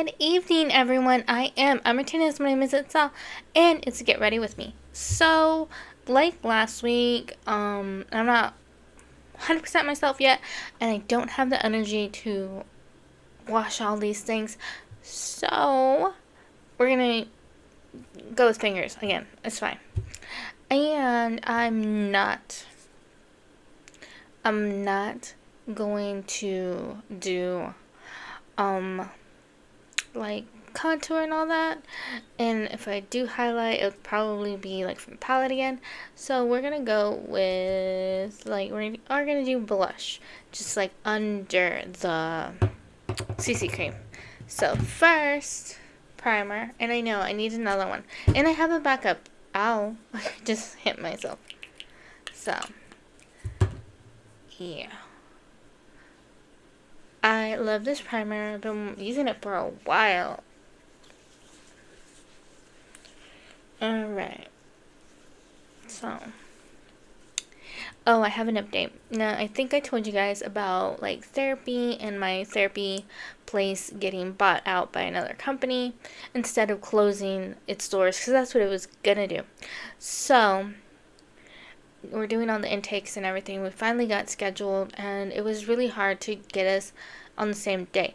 Good evening, everyone. I'm Martinez. My name is Itzell, and it's Get Ready With Me. So, like last week, I'm not 100% myself yet, and I don't have the energy to wash all these things. So, we're gonna go with fingers again. It's fine. And I'm not going to do, like contour and all that, and if I do highlight, it would probably be like from palette again. So we're gonna go with we are gonna do blush just like under the CC cream. So first, primer, and I know I need another one, and I have a backup. Ow. I just hit myself. So yeah, I love this primer. I've been using it for a while. Alright. So. Oh, I have an update. Now, I think I told you guys about like therapy and my therapy place getting bought out by another company instead of closing its doors because that's what it was gonna do. So, we're doing all the intakes and everything. We finally got scheduled, and it was really hard to get us on the same day.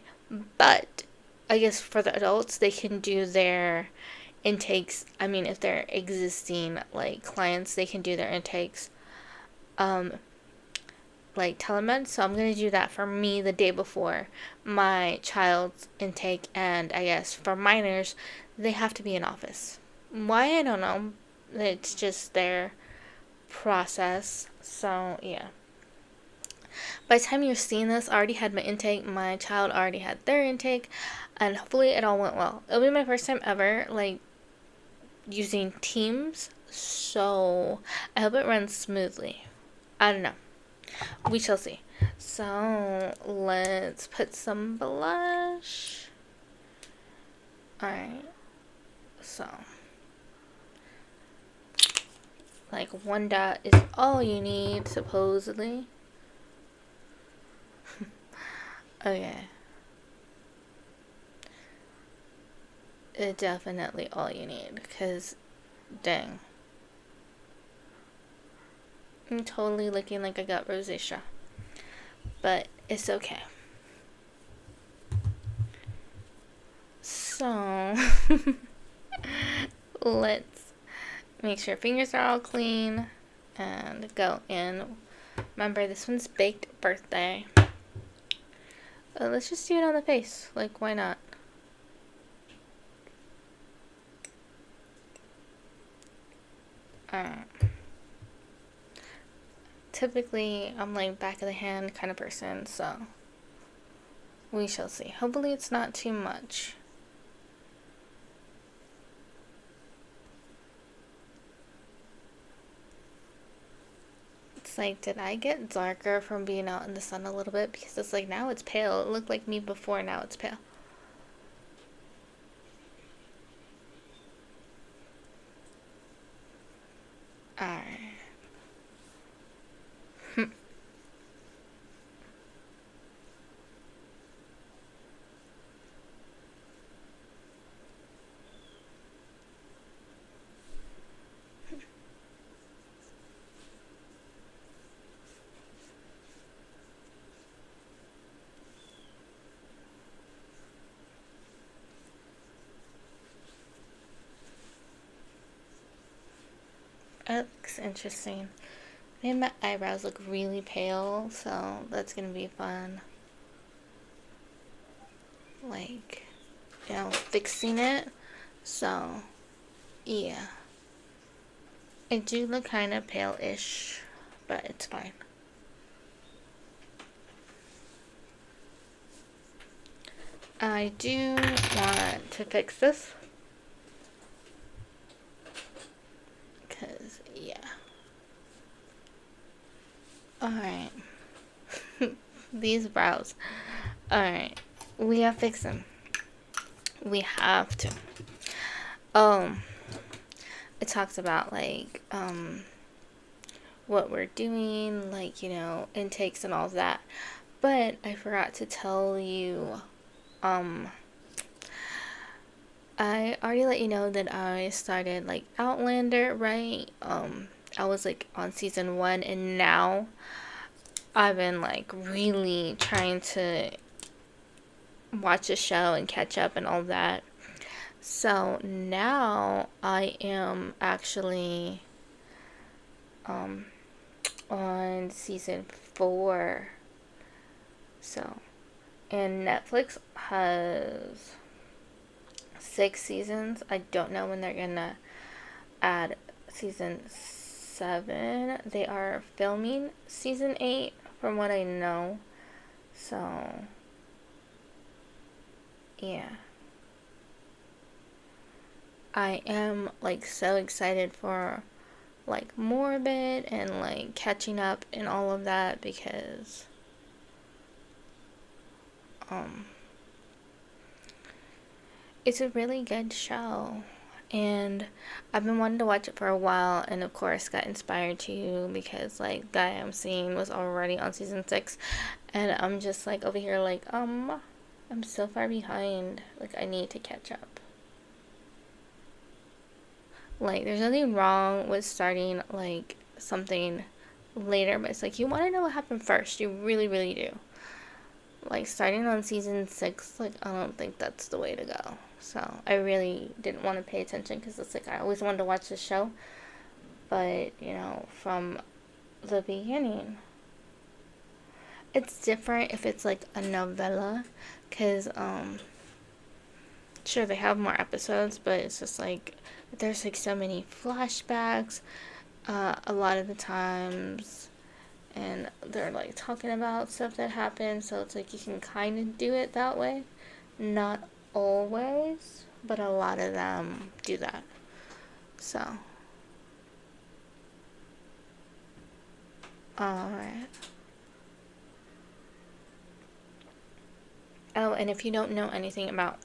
But I guess for the adults, they can do their intakes. I mean, if they're existing like clients, they can do their intakes like telemed. So I'm gonna do that for me the day before my child's intake, and I guess for minors, they have to be in office. Why, I don't know. It's just their process. So yeah. By the time you're seeing this, I already had my intake. My child already had their intake, and hopefully it all went well. It'll be my first time ever like using Teams, so I hope it runs smoothly. I don't know. We shall see. So let's put some blush. Alright. So like one dot is all you need, supposedly. Okay. It's definitely all you need, because dang. I'm totally looking like I got rosacea. But it's okay. So let's make sure fingers are all clean and go in. Remember, this one's Baked Birthday. Let's just do it on the face. Like, why not? Alright. Typically, I'm like back of the hand kind of person, so we shall see. Hopefully it's not too much. It's like, did I get darker from being out in the sun a little bit? Because it's like, now it's pale. It looked like me before, now it's pale. Alright. That looks interesting. Made my eyebrows look really pale, so that's gonna be fun. Like, fixing it. So, yeah. I do look kind of pale-ish, but it's fine. I do want to fix this. Because, yeah. Alright. These brows. Alright. We have to fix them. We have to. It talks about, like, what we're doing, like, intakes and all of that. But I forgot to tell you, I already let you know that I started like Outlander, right? I was like on season 1, and now I've been like really trying to watch the show and catch up and all that. So now I am actually um on season 4. So, and Netflix has 6 seasons. I don't know when they're gonna add season 7. They are filming season 8 from what I know. So, yeah. I am like so excited for like more of it and like catching up and all of that because um it's a really good show. And I've been wanting to watch it for a while, and of course got inspired to because like guy I'm seeing was already on season 6, and I'm just like over here like I'm so far behind, like I need to catch up. Like there's nothing wrong with starting like something later, but it's like you want to know what happened first. You really, really do. Like starting on season 6, like I don't think that's the way to go. So I really didn't want to pay attention because it's like I always wanted to watch the show, but you know, from the beginning, it's different if it's like a novella, because sure they have more episodes, but it's just like there's like so many flashbacks a lot of the times, and they're like talking about stuff that happened, so it's like you can kind of do it that way. Not always, but a lot of them do that. So, alright. Oh, and if you don't know anything about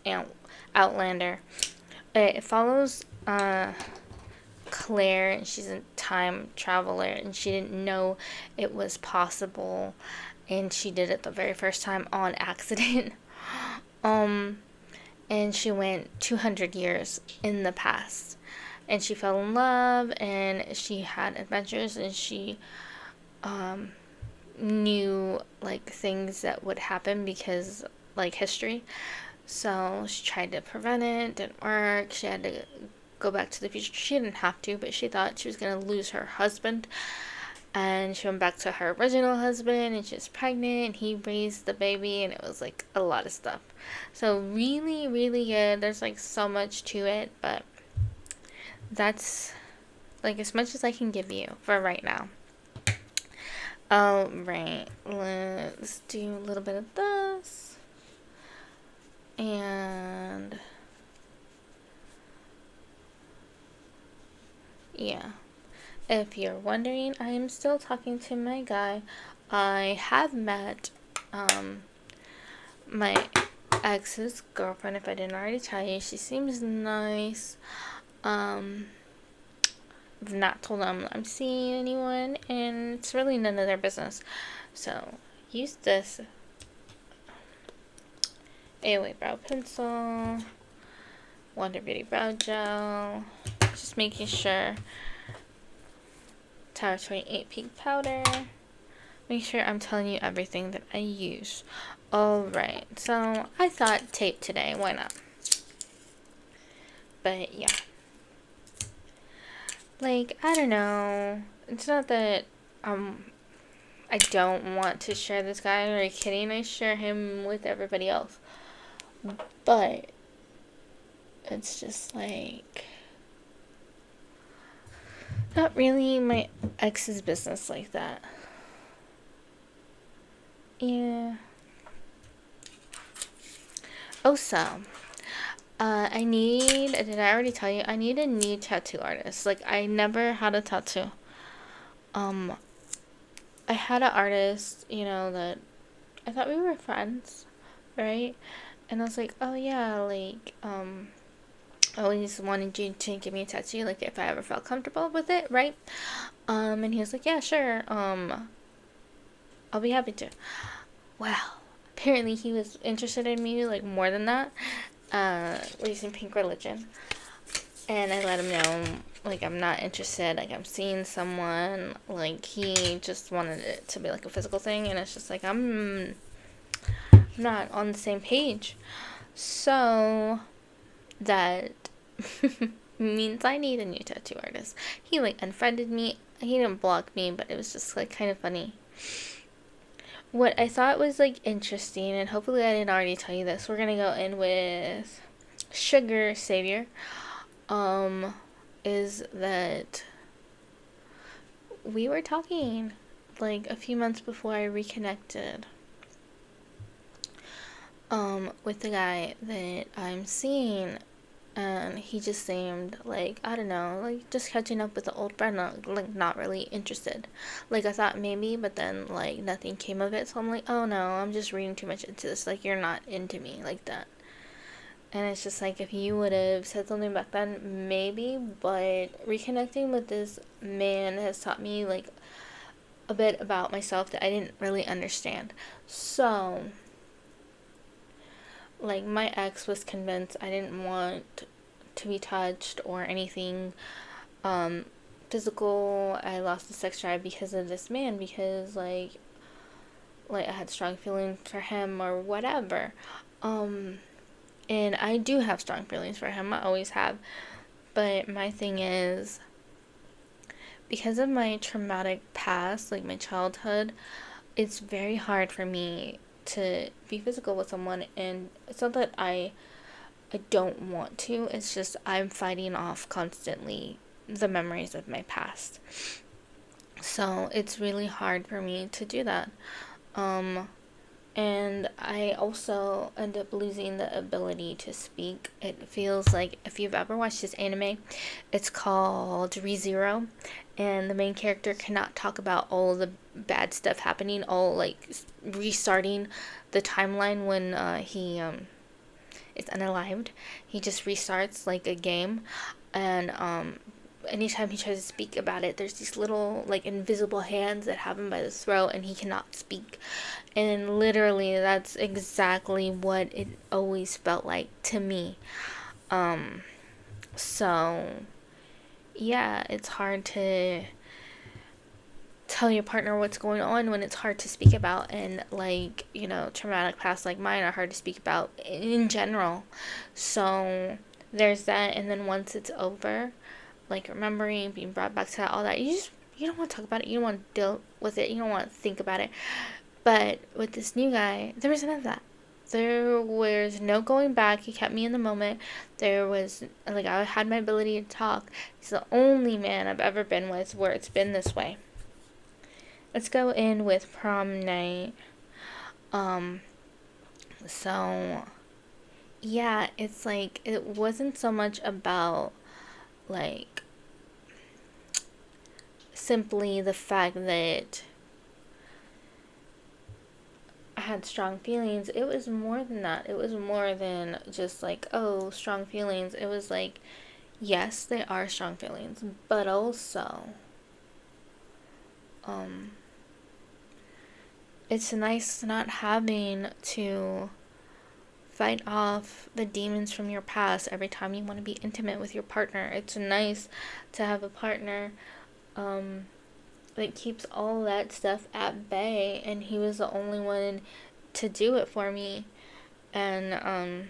Outlander, it follows Claire, and she's a time traveler, and she didn't know it was possible, and she did it the very first time on accident. um, and she went 200 years in the past, and she fell in love, and she had adventures, and she knew like things that would happen because like history. So she tried to prevent it, didn't work. She had to go back to the future. She didn't have to, but she thought she was gonna lose her husband. And she went back to her original husband, and she was pregnant, and he raised the baby, and it was like a lot of stuff. So really, really good. There's like so much to it, but that's like as much as I can give you for right now. Alright, let's do a little bit of this. And yeah. If you're wondering, I am still talking to my guy. I have met my ex's girlfriend, if I didn't already tell you. She seems nice. I've not told them I'm seeing anyone, and it's really none of their business. So, use this AOA brow pencil, Wonder Beauty brow gel, just making sure. Tower 28 pink powder. Make sure I'm telling you everything that I use. Alright, so I thought tape today, why not? But yeah. Like, I don't know. It's not that I don't want to share this guy. Are you kidding? I share him with everybody else. But it's just like not really my ex's business like that. Yeah. Oh, so did I already tell you? I need a new tattoo artist. Like, I never had a tattoo. I had an artist, you know, that I thought we were friends, right? And I was like, oh yeah, like, I always wanted you to give me a tattoo, like, if I ever felt comfortable with it, right? And he was like, yeah, sure, I'll be happy to. Well, apparently he was interested in me, like, more than that. using Pink Religion. And I let him know, like, I'm not interested, like, I'm seeing someone, like, he just wanted it to be, like, a physical thing, and it's just, like, I'm not on the same page. So, that means I need a new tattoo artist. He, like, unfriended me. He didn't block me, but it was just, like, kind of funny. What I thought was, like, interesting, and hopefully I didn't already tell you this, we're gonna go in with Sugar Savior, is that we were talking, like, a few months before I reconnected, with the guy that I'm seeing, and he just seemed like, I don't know, like, just catching up with the old friend, like, not really interested. Like, I thought maybe, but then, like, nothing came of it, so I'm like, oh no, I'm just reading too much into this, like, you're not into me like that. And it's just like, if you would have said something back then, maybe, but reconnecting with this man has taught me, like, a bit about myself that I didn't really understand. So, like, my ex was convinced I didn't want to be touched or anything physical. I lost the sex drive because of this man, because, like I had strong feelings for him or whatever. And I do have strong feelings for him. I always have. But my thing is, because of my traumatic past, like my childhood, it's very hard for me to be physical with someone. And it's not that I don't want to, it's just I'm fighting off constantly the memories of my past. So it's really hard for me to do that. And I also end up losing the ability to speak. It feels like, if you've ever watched this anime, it's called ReZero, and the main character cannot talk about all the bad stuff happening, all, like, restarting the timeline when he is unalived. He just restarts like a game, and anytime he tries to speak about it, there's these little, like, invisible hands that have him by the throat, and he cannot speak. And literally, that's exactly what it always felt like to me. So yeah, it's hard to tell your partner what's going on when it's hard to speak about, and, like, you know, traumatic past like mine are hard to speak about in general. So there's that. And then once it's over, like, remembering, being brought back to that, all that, you don't want to talk about it, you don't want to deal with it, you don't want to think about it. But with this new guy, there was none of that. There was no going back. He kept me in the moment. There was, like, I had my ability to talk. He's the only man I've ever been with where it's been this way. Let's go in with prom night. So yeah, it's like, it wasn't so much about, like, simply the fact that I had strong feelings. It was more than that. It was more than just, like, oh, strong feelings. It was like, yes, they are strong feelings, but also, it's nice not having to fight off the demons from your past every time you want to be intimate with your partner. It's nice to have a partner that keeps all that stuff at bay, and he was the only one to do it for me. And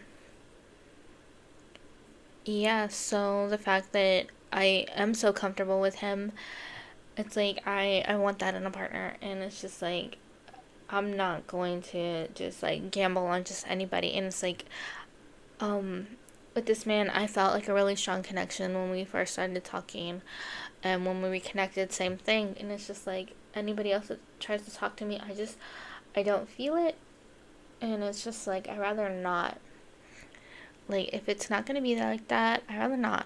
yeah, so the fact that I am so comfortable with him, it's like, I want that in a partner. And it's just like, I'm not going to just, like, gamble on just anybody. And it's like, with this man, I felt like a really strong connection when we first started talking, and when we reconnected, same thing. And it's just like, anybody else that tries to talk to me, I don't feel it. And it's just like, I'd rather not. Like, if it's not gonna be like that, I'd rather not.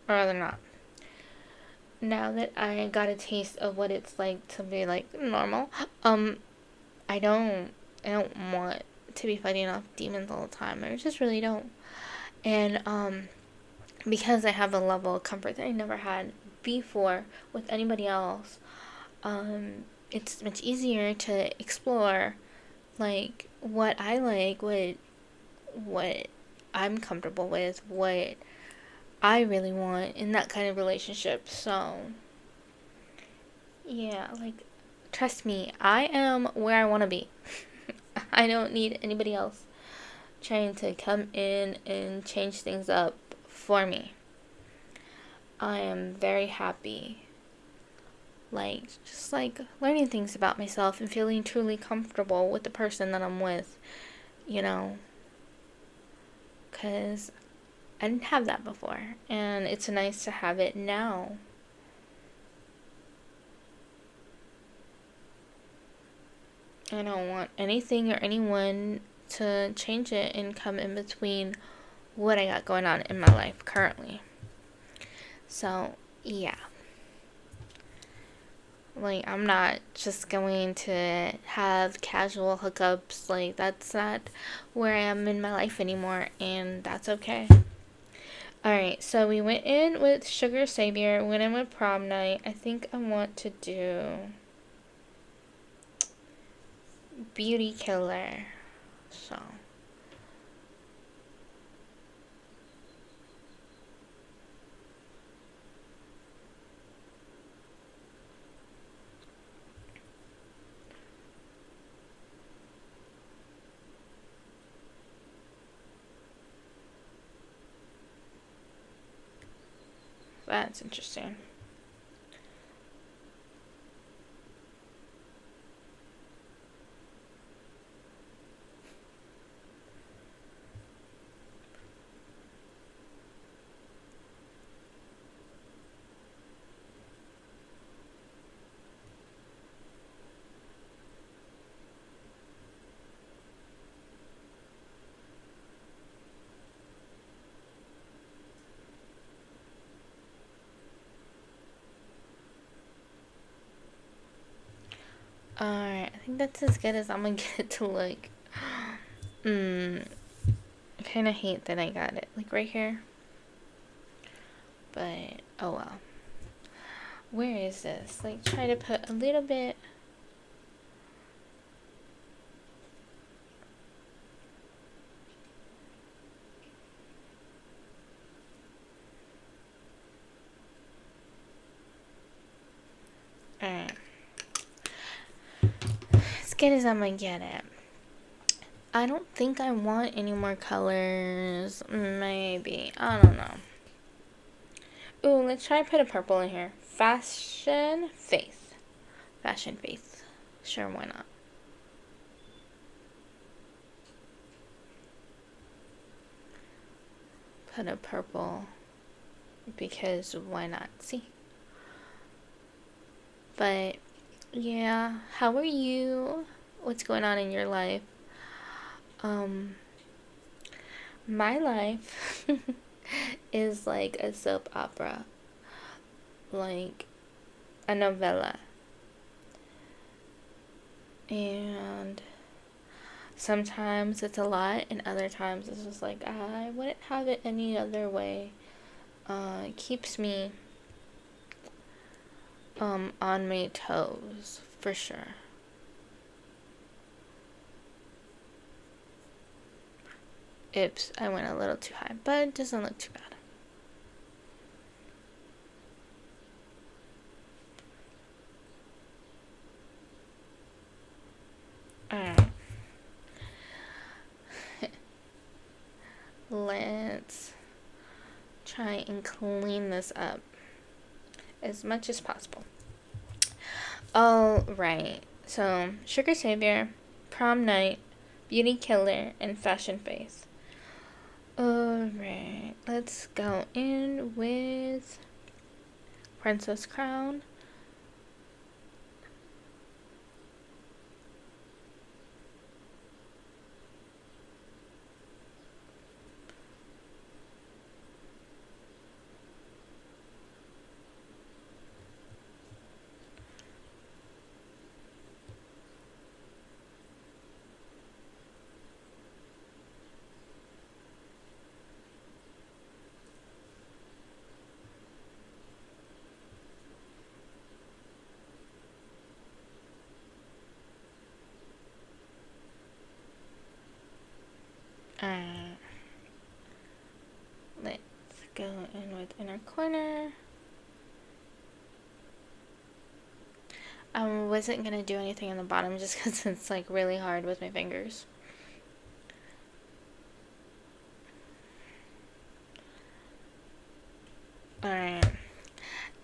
I'd rather not. Now that I got a taste of what it's like to be, like, normal, I don't I don't want to be fighting off demons all the time. I just really don't. And because I have a level of comfort that I never had before with anybody else, it's much easier to explore, like, what I like, what I'm comfortable with, what I really want in that kind of relationship. So, yeah, like, trust me, I am where I want to be. I don't need anybody else trying to come in and change things up for me. I am very happy, like, just like learning things about myself and feeling truly comfortable with the person that I'm with, you know, because I didn't have that before, and it's nice to have it now. I don't want anything or anyone to change it and come in between what I got going on in my life currently. So, yeah. Like, I'm not just going to have casual hookups. Like, that's not where I am in my life anymore, and that's okay. Alright, so we went in with Sugar Savior, went in with Prom Night. I think I want to do Beauty Killer. So, that's interesting. Alright, I think that's as good as I'm gonna get it to look. I kind of hate that I got it, like, right here. But, oh well. Where is this? Like, try to put a little bit. Alright. As good as I'm gonna get it. I don't think I want any more colors. Maybe. I don't know. Ooh, let's try to put a purple in here. Fashion Faith. Fashion Faith. Sure, why not? Put a purple. Because why not? See? But, yeah. How are you? What's going on in your life? My life is like a soap opera. Like a novella. And sometimes it's a lot, and other times it's just like, I wouldn't have it any other way. It keeps me on my toes, for sure. Oops, I went a little too high, but it doesn't look too bad. Alright. Let's try and clean this up as much as possible. Alright. So, Sugar Savior, Prom Night, Beauty Killer, and Fashion Face. Alright. Let's go in with Princess Crown. go in with inner corner. I wasn't gonna do anything on the bottom just because it's like really hard with my fingers. Alright.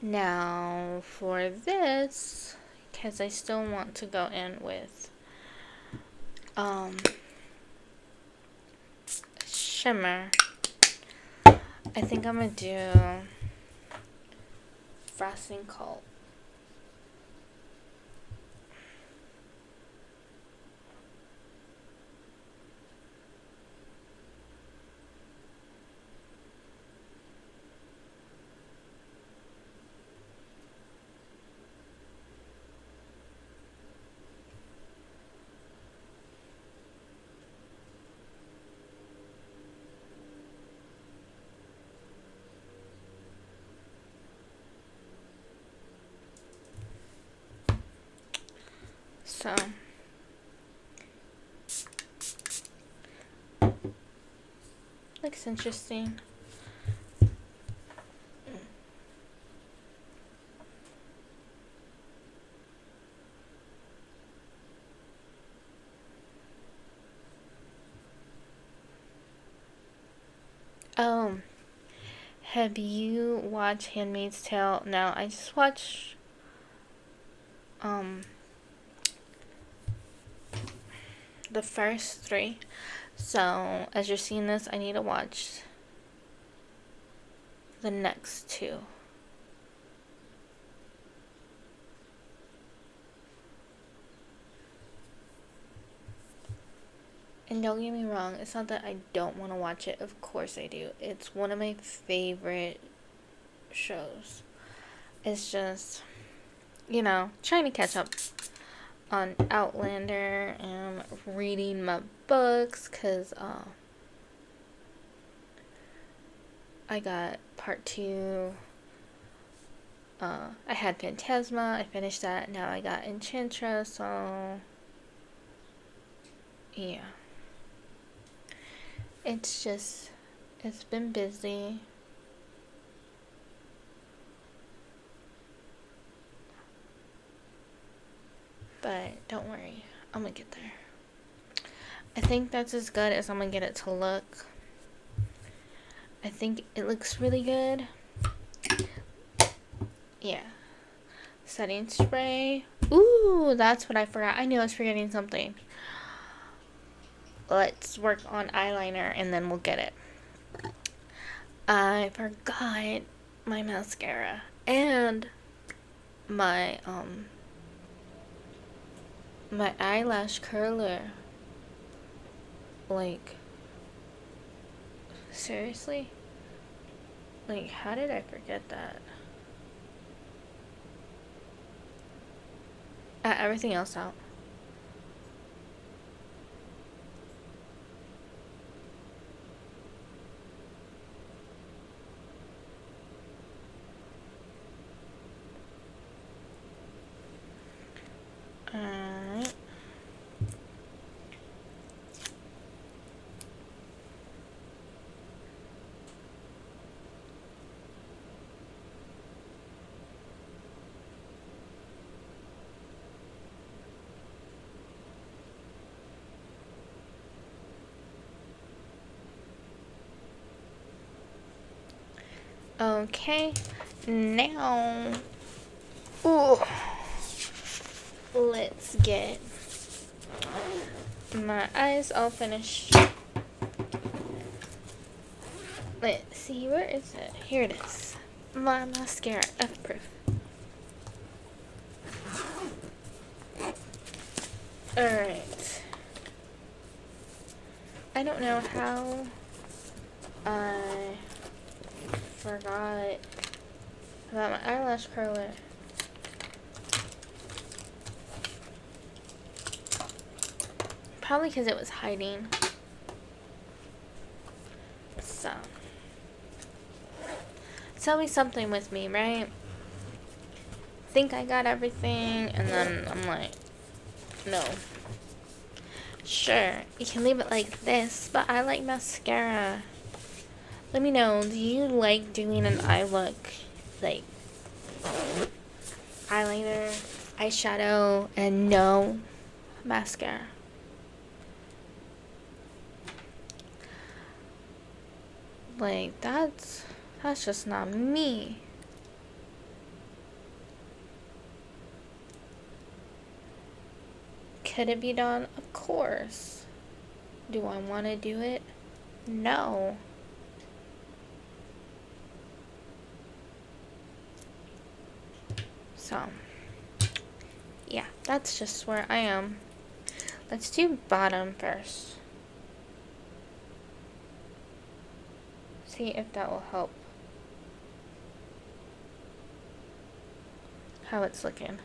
Now for this, because I still want to go in with shimmer, I think I'm gonna do Frosting Cold. So looks interesting. Have you watched Handmaid's Tale? No, I just watched the first 3. So as you're seeing this, I need to watch the next 2. And don't get me wrong, it's not that I don't want to watch it. Of course I do. It's one of my favorite shows. It's just, trying to catch up on Outlander and reading my books, because I got part 2. I had Phantasma. I finished that. Now I got Enchantress, so yeah. It's been busy. But don't worry, I'm gonna get there. I think that's as good as I'm gonna get it to look. I think it looks really good. Yeah. Setting spray. Ooh, that's what I forgot. I knew I was forgetting something. Let's work on eyeliner and then we'll get it. I forgot my mascara and my my eyelash curler. Like, seriously? Like, how did I forget that? Everything else out. Alright. Okay, now, ooh, let's get my eyes all finished. Let's see, where is it? Here it is. My mascara, F-proof. Alright. I don't know how I forgot about my eyelash curler. Probably because it was hiding. So. It's always something with me, right? Think I got everything, and then I'm like, no. Sure, you can leave it like this, but I like mascara. Let me know, do you like doing an eye look? Like eyeliner, eyeshadow, and no mascara? Like, that's just not me. Could it be done? Of course. Do I want to do it? No. So, yeah, that's just where I am. Let's do bottom first. See if that will help. How it's looking.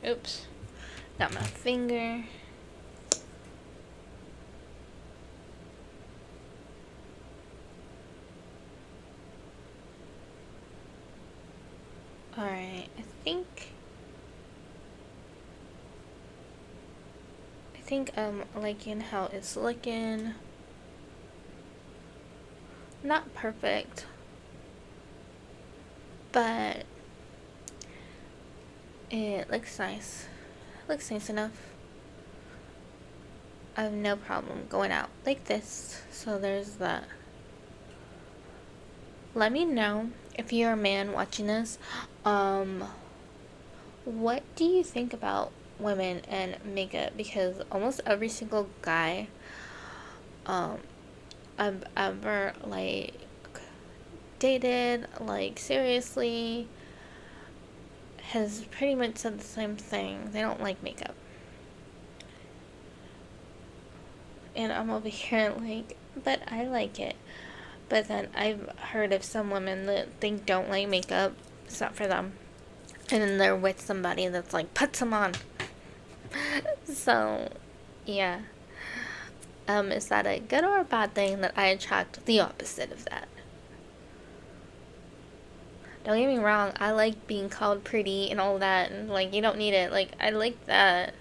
Oops. Got my finger. Alright, I think I'm liking how it's looking. Not perfect, but it looks nice. Looks nice enough. I have no problem going out like this. So there's that. Let me know if you're a man watching this. What do you think about women and makeup? Because almost every single guy I've ever like dated, like seriously, has pretty much said the same thing. They don't like makeup. And I'm over here like, but I like it. But then I've heard of some women that they don't like makeup. It's not for them. And then they're with somebody that's like, put some on. So, yeah. Is that a good or a bad thing that I attract the opposite of that? Don't get me wrong, I like being called pretty and all that, and like, you don't need it. Like, I like that.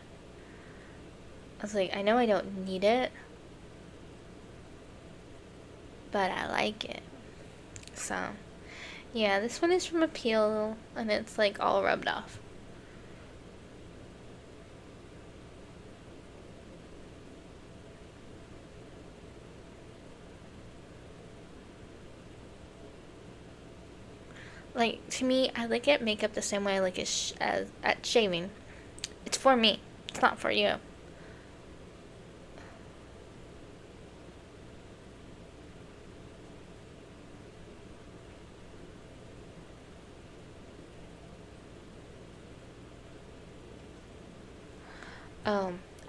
I was like, I know I don't need it, but I like it. So, yeah, this one is from Appeal, and it's like all rubbed off. Like, to me, I look at makeup the same way I look at, at shaving. It's for me. It's not for you.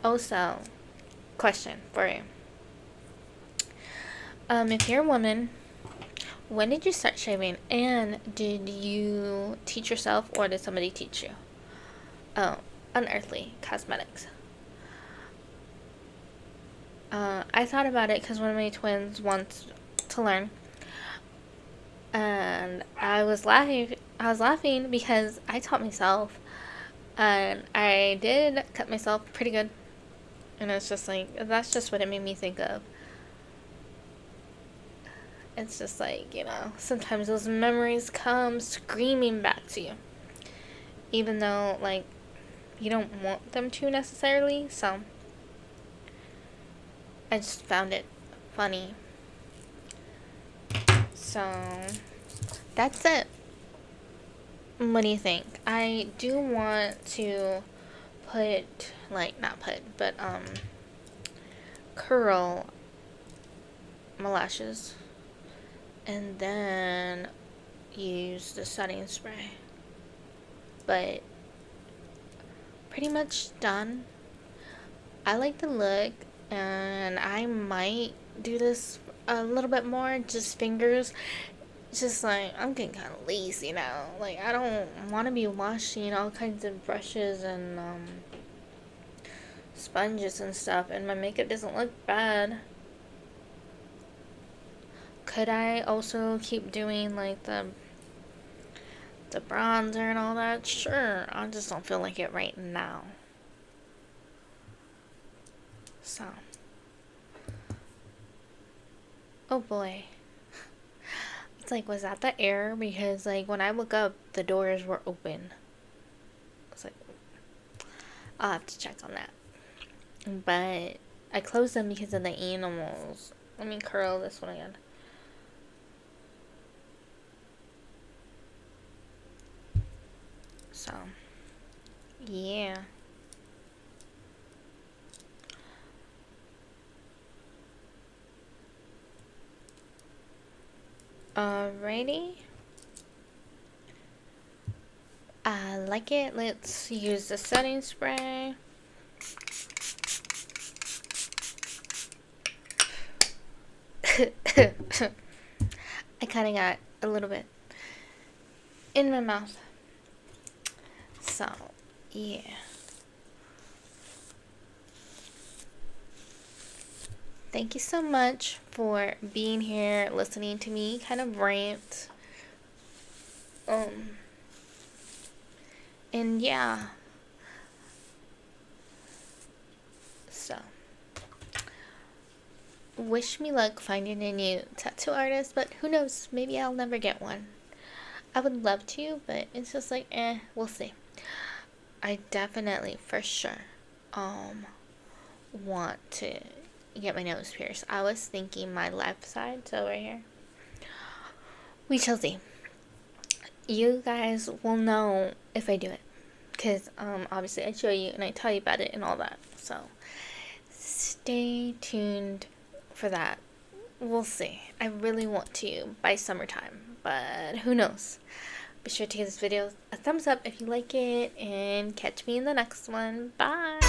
Also, question for you. If you're a woman, when did you start shaving? And did you teach yourself or did somebody teach you? Oh, Unearthly Cosmetics. I thought about it because one of my twins wants to learn. And I was laughing because I taught myself. And I did cut myself pretty good. And it's just like, that's just what it made me think of. It's just like, you know, sometimes those memories come screaming back to you. Even though, like, you don't want them to necessarily. So, I just found it funny. So, that's it. What do you think? I do want to put, like, not put, but, curl my lashes. And then use the setting spray. But pretty much done. I like the look, and I might do this a little bit more, just fingers. Just like, I'm getting kind of lazy now. Like, I don't want to be washing all kinds of brushes and sponges and stuff, and my makeup doesn't look bad. Could I also keep doing like the bronzer and all that? Sure, I just don't feel like it right now. So, oh boy. It's like, was that the error? Because like when I woke up, the doors were open. It's like, I'll have to check on that. But I closed them because of the animals. Let me curl this one again. So, yeah. Alrighty. I like it. Let's use the setting spray. I kind of got a little bit in my mouth. So, yeah. Thank you so much for being here, listening to me kind of rant. And yeah. So, wish me luck finding a new tattoo artist, but who knows, maybe I'll never get one. I would love to, but it's just like, we'll see. I definitely, for sure, want to get my nose pierced. I was thinking my left side, so right here. We shall see. You guys will know if I do it, because obviously I show you and I tell you about it and all that. So stay tuned for that. We'll see. I really want to by summertime, but who knows. Be sure to give this video a thumbs up if you like it, and catch me in the next one. Bye.